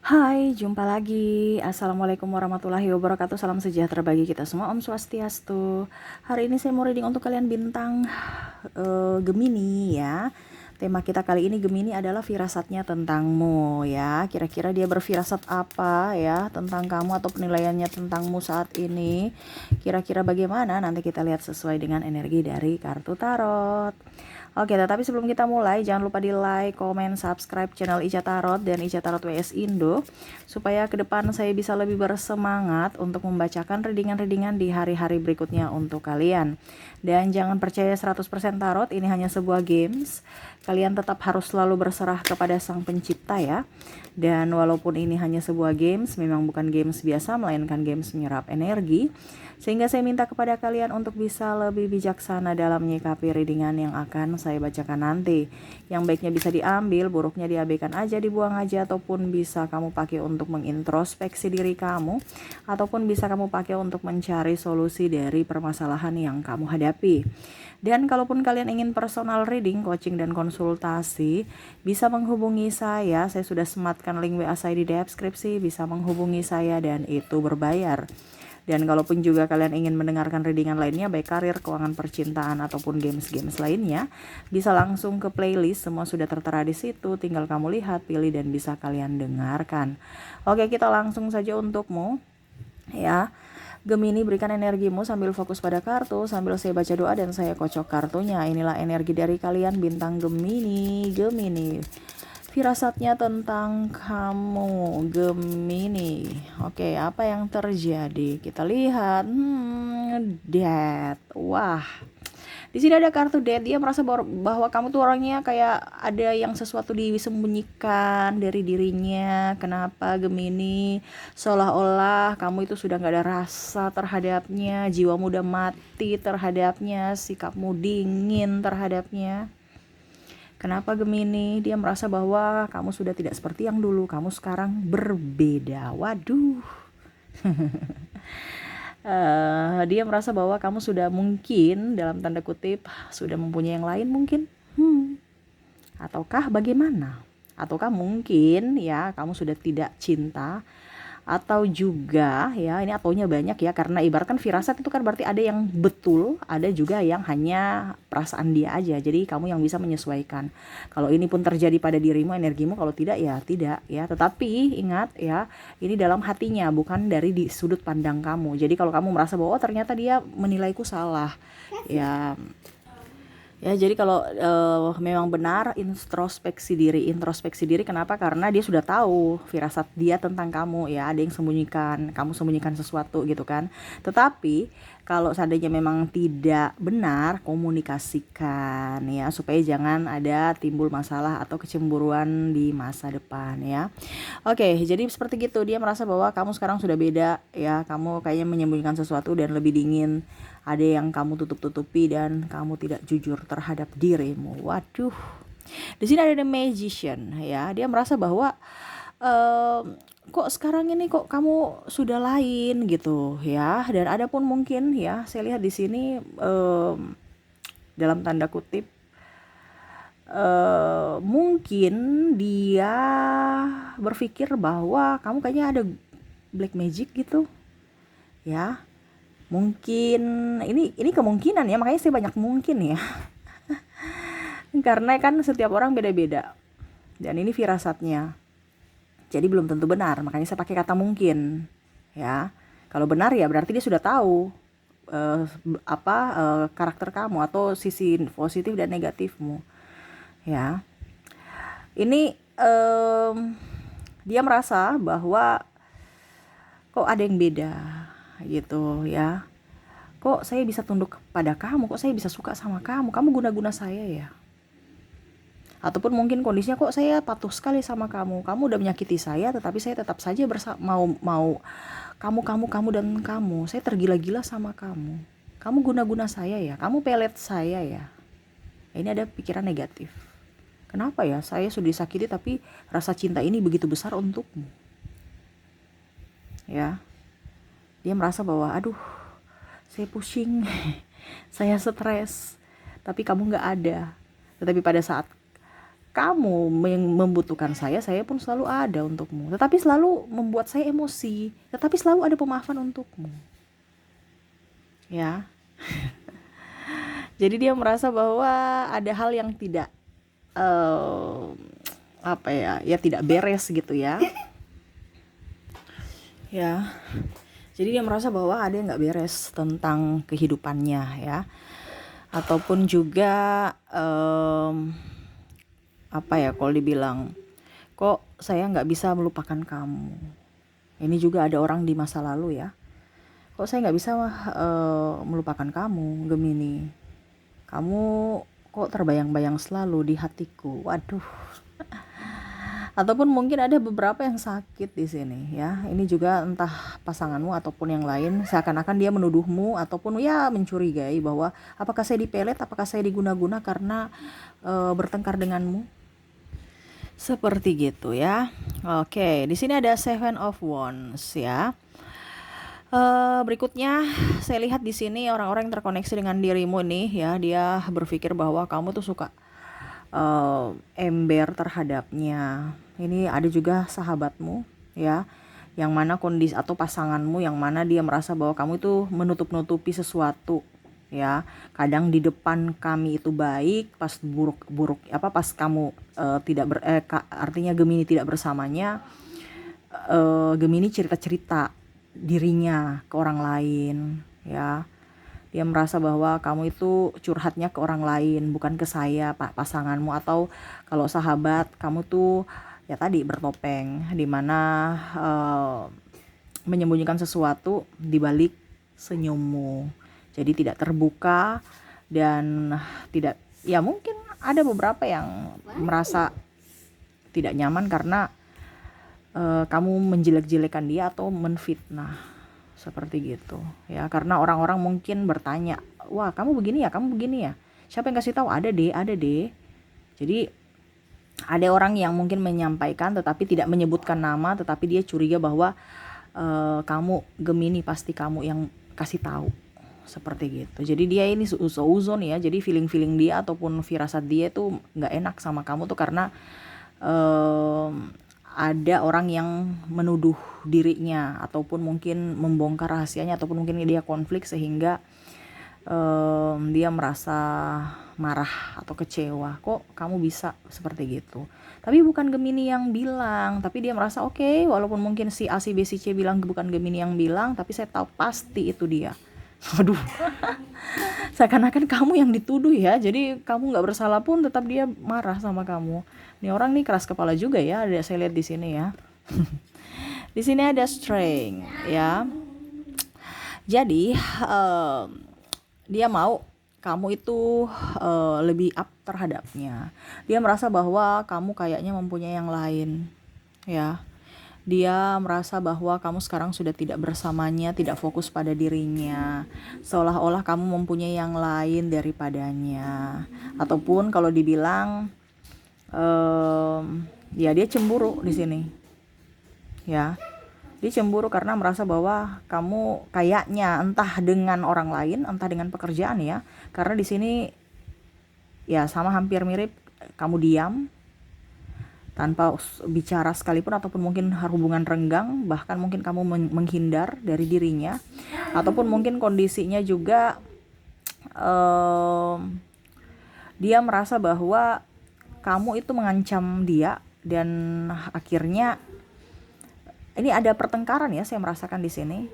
Hai, jumpa lagi. Assalamualaikum warahmatullahi wabarakatuh. Salam sejahtera bagi kita semua. Om Swastiastu. Hari ini saya mau reading untuk kalian bintang Gemini ya. Tema kita kali ini Gemini adalah firasatnya tentangmu ya. Kira-kira dia berfirasat apa ya tentang kamu atau penilaiannya tentangmu saat ini. Kira-kira bagaimana? Nanti kita lihat sesuai dengan energi dari kartu tarot. Oke, tetapi sebelum kita mulai, jangan lupa di like, komen, subscribe channel Ica Tarot dan Ica Tarot WS Indo, supaya ke depan saya bisa lebih bersemangat untuk membacakan readingan-readingan di hari-hari berikutnya untuk kalian. Dan jangan percaya 100% tarot, ini hanya sebuah games. Kalian tetap harus selalu berserah kepada Sang Pencipta ya. Dan walaupun ini hanya sebuah games, memang bukan games biasa, melainkan games menyerap energi. Sehingga saya minta kepada kalian untuk bisa lebih bijaksana dalam menyikapi readingan yang akan saya bacakan nanti. Yang baiknya bisa diambil, buruknya diabaikan aja, dibuang aja, ataupun bisa kamu pakai untuk mengintrospeksi diri kamu, ataupun bisa kamu pakai untuk mencari solusi dari permasalahan yang kamu hadapi. Dan kalaupun kalian ingin personal reading, coaching, dan konsultasi, bisa menghubungi saya sudah sematkan link WA saya di deskripsi, bisa menghubungi saya dan itu berbayar. Dan kalaupun juga kalian ingin mendengarkan readingan lainnya, baik karir, keuangan, percintaan, ataupun games-games lainnya, bisa langsung ke playlist, semua sudah tertera di situ, tinggal kamu lihat, pilih, dan bisa kalian dengarkan. Oke, kita langsung saja untukmu, ya. Gemini, berikan energimu sambil fokus pada kartu, sambil saya baca doa dan saya kocok kartunya. Inilah energi dari kalian bintang Gemini. Firasatnya tentang kamu, Gemini. Oke, apa yang terjadi? Kita lihat. Death. Wah. Di sini ada kartu Death. Dia merasa bahwa kamu tuh orangnya kayak ada yang sesuatu disembunyikan dari dirinya. Kenapa, Gemini? Seolah-olah kamu itu sudah gak ada rasa terhadapnya, jiwamu udah mati terhadapnya, sikapmu dingin terhadapnya. Kenapa, Gemini? Dia merasa bahwa kamu sudah tidak seperti yang dulu, kamu sekarang berbeda. Waduh. Dia merasa bahwa kamu sudah mungkin dalam tanda kutip sudah mempunyai yang lain mungkin. Ataukah bagaimana? Ataukah mungkin ya kamu sudah tidak cinta, atau juga ya, ini ataunya banyak ya, karena ibaratkan firasat itu kan berarti ada yang betul, ada juga yang hanya perasaan dia aja, jadi kamu yang bisa menyesuaikan. Kalau ini pun terjadi pada dirimu, energimu, kalau tidak ya tidak ya. Tetapi ingat ya, ini dalam hatinya, bukan dari di sudut pandang kamu. Jadi kalau kamu merasa bahwa oh ternyata dia menilaiku salah ya. Ya, jadi kalau memang benar, introspeksi diri. Kenapa? Karena dia sudah tahu firasat dia tentang kamu ya, ada yang sembunyikan, kamu sembunyikan sesuatu gitu kan. Tetapi kalau seandainya memang tidak benar, komunikasikan ya, supaya jangan ada timbul masalah atau kecemburuan di masa depan ya. Oke, jadi seperti gitu, dia merasa bahwa kamu sekarang sudah beda ya, kamu kayaknya menyembunyikan sesuatu dan lebih dingin. Ada yang kamu tutup-tutupi dan kamu tidak jujur terhadap dirimu. Waduh. Di sini ada the magician ya. Dia merasa bahwa kok sekarang ini kok kamu sudah lain gitu ya. Dan ada pun mungkin ya, saya lihat di sini dalam tanda kutip mungkin dia berpikir bahwa kamu kayaknya ada black magic gitu ya. Mungkin ini kemungkinan ya, makanya saya banyak mungkin ya. Karena kan setiap orang beda-beda. Dan ini firasatnya. Jadi belum tentu benar, makanya saya pakai kata mungkin. Ya. Kalau benar ya berarti dia sudah tahu karakter kamu atau sisi positif dan negatifmu. Ya. Ini dia merasa bahwa kok ada yang beda gitu ya. Kok saya bisa tunduk pada kamu, kok saya bisa suka sama kamu guna-guna saya ya. Ataupun mungkin kondisinya kok saya patuh sekali sama kamu udah menyakiti saya, tetapi saya tetap saja mau kamu dan kamu, saya tergila-gila sama kamu guna-guna saya ya, kamu pelet saya ya. Ini ada pikiran negatif. Kenapa ya saya sudah disakiti tapi rasa cinta ini begitu besar untukmu ya. Dia merasa bahwa aduh, saya pusing, saya stres, tapi kamu gak ada. Tetapi pada saat kamu membutuhkan saya pun selalu ada untukmu. Tetapi selalu membuat saya emosi. Tetapi selalu ada pemaafan untukmu. Ya. Jadi dia merasa bahwa ada hal yang tidak ya tidak beres gitu ya. Ya. Jadi dia merasa bahwa ada yang nggak beres tentang kehidupannya ya. Ataupun juga kalau dibilang, kok saya nggak bisa melupakan kamu. Ini juga ada orang di masa lalu ya. Kok saya nggak bisa melupakan kamu, Gemini. Kamu kok terbayang-bayang selalu di hatiku. Waduh. Ataupun mungkin ada beberapa yang sakit di sini ya. Ini juga entah pasanganmu ataupun yang lain, seakan-akan dia menuduhmu ataupun ya mencurigai bahwa apakah saya dipelet, apakah saya diguna-guna karena bertengkar denganmu. Seperti gitu ya. Oke, di sini ada Seven of Wands ya. Berikutnya saya lihat di sini orang-orang yang terkoneksi dengan dirimu nih ya, dia berpikir bahwa kamu tuh suka ember terhadapnya. Ini ada juga sahabatmu ya, yang mana kondisi atau pasanganmu yang mana dia merasa bahwa kamu itu menutup-nutupi sesuatu ya. Kadang di depan kami itu baik, pas buruk pas kamu artinya Gemini tidak bersamanya, Gemini cerita-cerita dirinya ke orang lain ya. Dia merasa bahwa kamu itu curhatnya ke orang lain, bukan ke saya, pasanganmu, atau kalau sahabat kamu tuh ya tadi bertopeng, dimana menyembunyikan sesuatu di balik senyummu. Jadi tidak terbuka dan tidak, ya mungkin ada beberapa yang merasa tidak nyaman karena kamu menjelek-jelekan dia atau menfitnah. Seperti gitu ya, karena orang-orang mungkin bertanya, wah kamu begini ya, siapa yang kasih tahu? Ada deh. Jadi ada orang yang mungkin menyampaikan tetapi tidak menyebutkan nama, tetapi dia curiga bahwa kamu Gemini pasti kamu yang kasih tahu. Seperti gitu. Jadi dia ini suuzon ya, jadi feeling dia ataupun firasat dia tuh nggak enak sama kamu tuh karena ada orang yang menuduh dirinya ataupun mungkin membongkar rahasianya ataupun mungkin dia konflik sehingga dia merasa marah atau kecewa, kok kamu bisa seperti gitu. Tapi bukan Gemini yang bilang, tapi dia merasa oke, walaupun mungkin si A, si B, si C bilang bukan Gemini yang bilang, tapi saya tahu pasti itu dia. Aduh. Seakan-akan kamu yang dituduh ya, jadi kamu nggak bersalah pun tetap dia marah sama kamu. Ini orang nih keras kepala juga ya, ada saya lihat di sini ya. Di sini ada strength ya. Jadi dia mau kamu itu lebih up terhadapnya. Dia merasa bahwa kamu kayaknya mempunyai yang lain ya. Dia merasa bahwa kamu sekarang sudah tidak bersamanya, tidak fokus pada dirinya, seolah-olah kamu mempunyai yang lain daripadanya. Ataupun kalau dibilang ya dia cemburu di sini ya. Dia cemburu karena merasa bahwa kamu kayaknya entah dengan orang lain, entah dengan pekerjaan ya. Karena di sini ya sama hampir mirip, kamu diam tanpa bicara sekalipun, ataupun mungkin hubungan renggang, bahkan mungkin kamu menghindar dari dirinya, ataupun mungkin kondisinya juga dia merasa bahwa kamu itu mengancam dia, dan akhirnya ini ada pertengkaran ya, saya merasakan di sini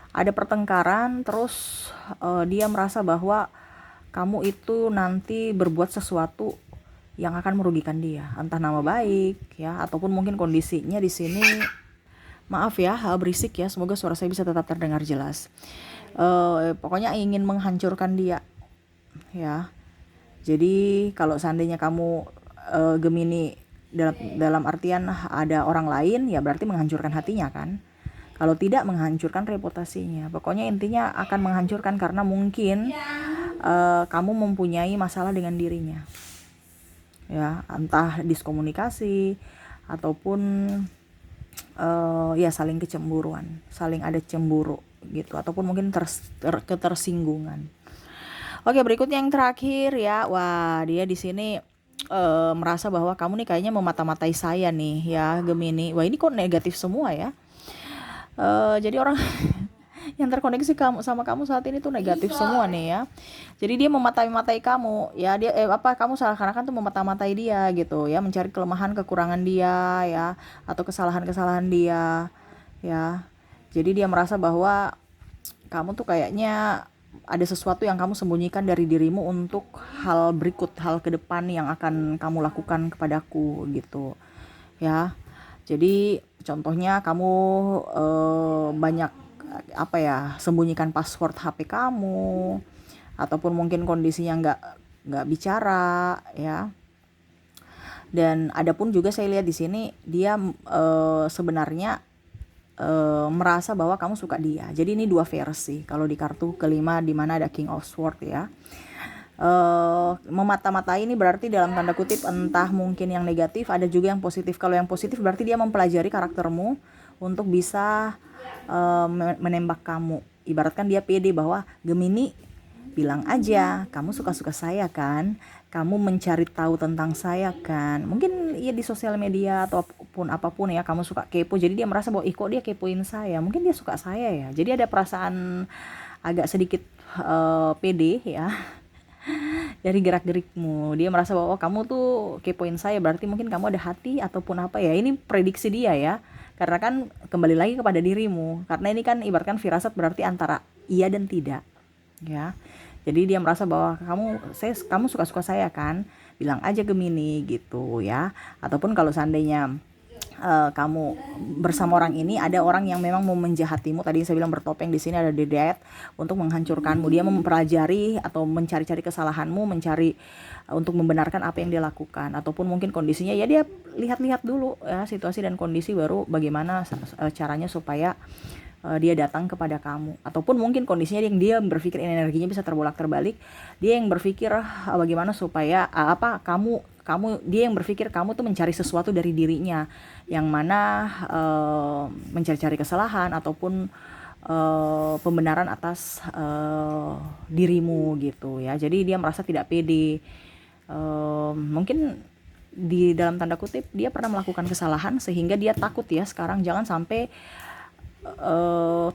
ada pertengkaran. Terus dia merasa bahwa kamu itu nanti berbuat sesuatu yang akan merugikan dia, entah nama baik ya, ataupun mungkin kondisinya di sini, maaf ya berisik ya, semoga suara saya bisa tetap terdengar jelas. Pokoknya ingin menghancurkan dia ya. Jadi kalau seandainya kamu Gemini dalam artian ada orang lain, ya berarti menghancurkan hatinya kan. Kalau tidak, menghancurkan reputasinya. Pokoknya intinya akan menghancurkan karena mungkin kamu mempunyai masalah dengan dirinya ya, entah diskomunikasi ataupun ya saling kecemburuan, saling ada cemburu gitu, ataupun mungkin ketersinggungan. Oke, berikutnya yang terakhir ya. Wah, dia di sini merasa bahwa kamu nih kayaknya memata-matai saya nih ya, Gemini. Wah, ini kok negatif semua ya. Jadi orang yang terkoneksi kamu sama kamu saat ini tuh negatif semua nih ya. Jadi dia memata-matai kamu ya, dia kamu seakan-akan tuh memata-matai dia gitu ya, mencari kelemahan kekurangan dia ya, atau kesalahan-kesalahan dia ya. Jadi dia merasa bahwa kamu tuh kayaknya ada sesuatu yang kamu sembunyikan dari dirimu untuk hal berikut, hal ke depan yang akan kamu lakukan kepadaku gitu ya. Jadi contohnya kamu banyak sembunyikan password HP kamu, ataupun mungkin kondisinya nggak bicara ya. Dan ada pun juga saya lihat di sini dia sebenarnya merasa bahwa kamu suka dia. Jadi ini dua versi. Kalau di kartu kelima di mana ada King of Swords ya. Memata-matai ini berarti dalam tanda kutip entah mungkin yang negatif, ada juga yang positif. Kalau yang positif berarti dia mempelajari karaktermu untuk bisa menembak kamu. Ibaratkan dia pede bahwa Gemini, bilang aja kamu suka-suka saya kan, kamu mencari tahu tentang saya kan, mungkin ya di sosial media ataupun apapun ya, kamu suka kepo. Jadi dia merasa bahwa kok dia kepoin saya, mungkin dia suka saya ya. Jadi ada perasaan agak sedikit pede ya dari gerak-gerikmu. Dia merasa bahwa kamu tuh kepoin saya, berarti mungkin kamu ada hati ataupun apa ya. Ini prediksi dia ya, karena kan kembali lagi kepada dirimu, karena ini kan ibaratkan firasat, berarti antara iya dan tidak ya. Jadi dia merasa bahwa kamu suka-suka saya kan, bilang aja Gemini gitu ya. Ataupun kalau seandainya kamu bersama orang ini, ada orang yang memang mau menjahatimu, tadi saya bilang bertopeng, di sini ada the death, untuk menghancurkanmu. Dia mempelajari atau mencari-cari kesalahanmu, mencari untuk membenarkan apa yang dia lakukan. Ataupun mungkin kondisinya ya dia lihat-lihat dulu ya situasi dan kondisi, baru bagaimana caranya supaya dia datang kepada kamu. Ataupun mungkin kondisinya yang dia berpikir energinya bisa terbolak-terbalik, dia yang berpikir bagaimana supaya dia yang berpikir kamu tuh mencari sesuatu dari dirinya, yang mana mencari-cari kesalahan ataupun pembenaran atas dirimu gitu ya. Jadi dia merasa tidak pede. Mungkin di dalam tanda kutip dia pernah melakukan kesalahan sehingga dia takut ya sekarang jangan sampai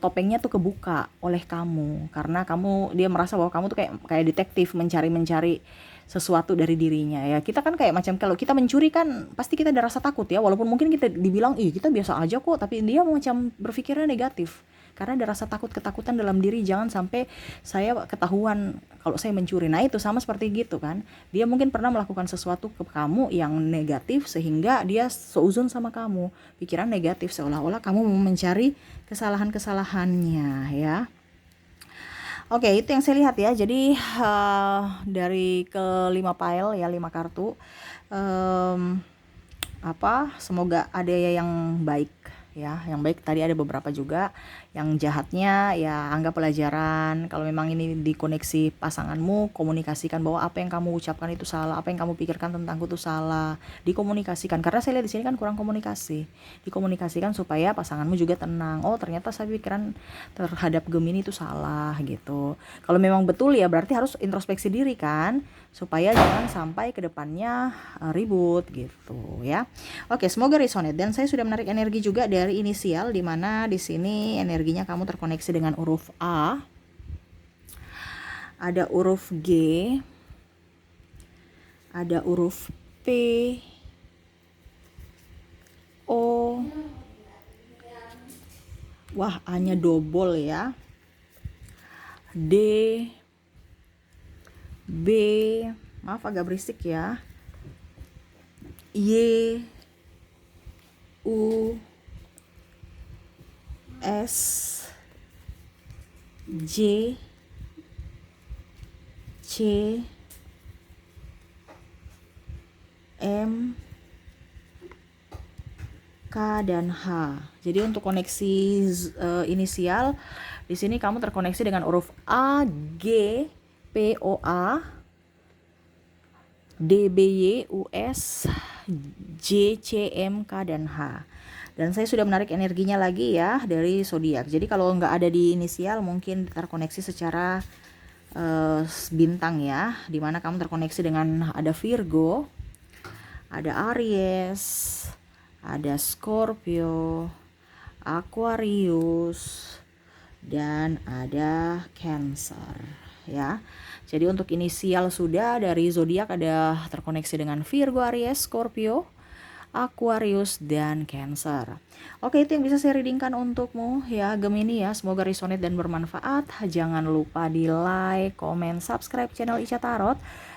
topengnya tuh kebuka oleh kamu, karena dia merasa bahwa kamu tuh kayak detektif mencari sesuatu dari dirinya ya. Kita kan kayak macam kalau kita mencuri kan pasti kita ada rasa takut ya, walaupun mungkin kita dibilang kita biasa aja kok, tapi dia macam berpikirnya negatif karena ada rasa ketakutan dalam diri, jangan sampai saya ketahuan kalau saya mencuri. Nah itu sama seperti gitu kan, dia mungkin pernah melakukan sesuatu ke kamu yang negatif sehingga dia seuzon sama kamu, pikiran negatif seolah-olah kamu mau mencari kesalahan-kesalahannya ya. Oke, itu yang saya lihat ya. Jadi dari ke-5 pile ya, 5 kartu, semoga ada yang baik ya. Yang baik tadi ada beberapa juga, yang jahatnya ya anggap pelajaran. Kalau memang ini dikoneksi pasanganmu, komunikasikan bahwa apa yang kamu ucapkan itu salah, apa yang kamu pikirkan tentangku itu salah. Dikomunikasikan, karena saya lihat di sini kan kurang komunikasi. Dikomunikasikan supaya pasanganmu juga tenang. Oh, ternyata saya pikiran terhadap Gemini itu salah gitu. Kalau memang betul ya berarti harus introspeksi diri kan, supaya jangan sampai kedepannya ribut gitu ya. Oke, semoga resonate. Dan saya sudah menarik energi juga dari inisial, di mana di sini energinya kamu terkoneksi dengan huruf A, ada huruf G, ada huruf P, O, wah A-nya double ya, D, B, maaf agak berisik ya, Y, U, S, J, C, M, K, dan H. Jadi untuk koneksi inisial di sini kamu terkoneksi dengan huruf A, G, P, O, A, D, B, Y, U, S, J, C, M, K, dan H. Dan saya sudah menarik energinya lagi ya dari zodiak. Jadi kalau nggak ada di inisial mungkin terkoneksi secara bintang ya, dimana kamu terkoneksi dengan ada Virgo, ada Aries, ada Scorpio, Aquarius, dan ada Cancer ya. Jadi untuk inisial sudah dari zodiak ada terkoneksi dengan Virgo, Aries, Scorpio, Aquarius, dan Cancer. Oke, itu yang bisa saya readingkan untukmu ya Gemini ya. Semoga resonate dan bermanfaat. Jangan lupa di like, komen, subscribe channel Ica Tarot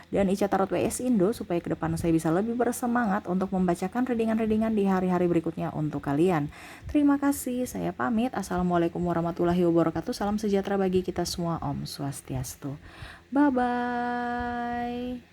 dan Ica Tarot WS Indo supaya ke depan saya bisa lebih bersemangat untuk membacakan readingan-readingan di hari-hari berikutnya untuk kalian. Terima kasih, saya pamit. Assalamualaikum warahmatullahi wabarakatuh. Salam sejahtera bagi kita semua. Om Swastiastu. Bye-bye.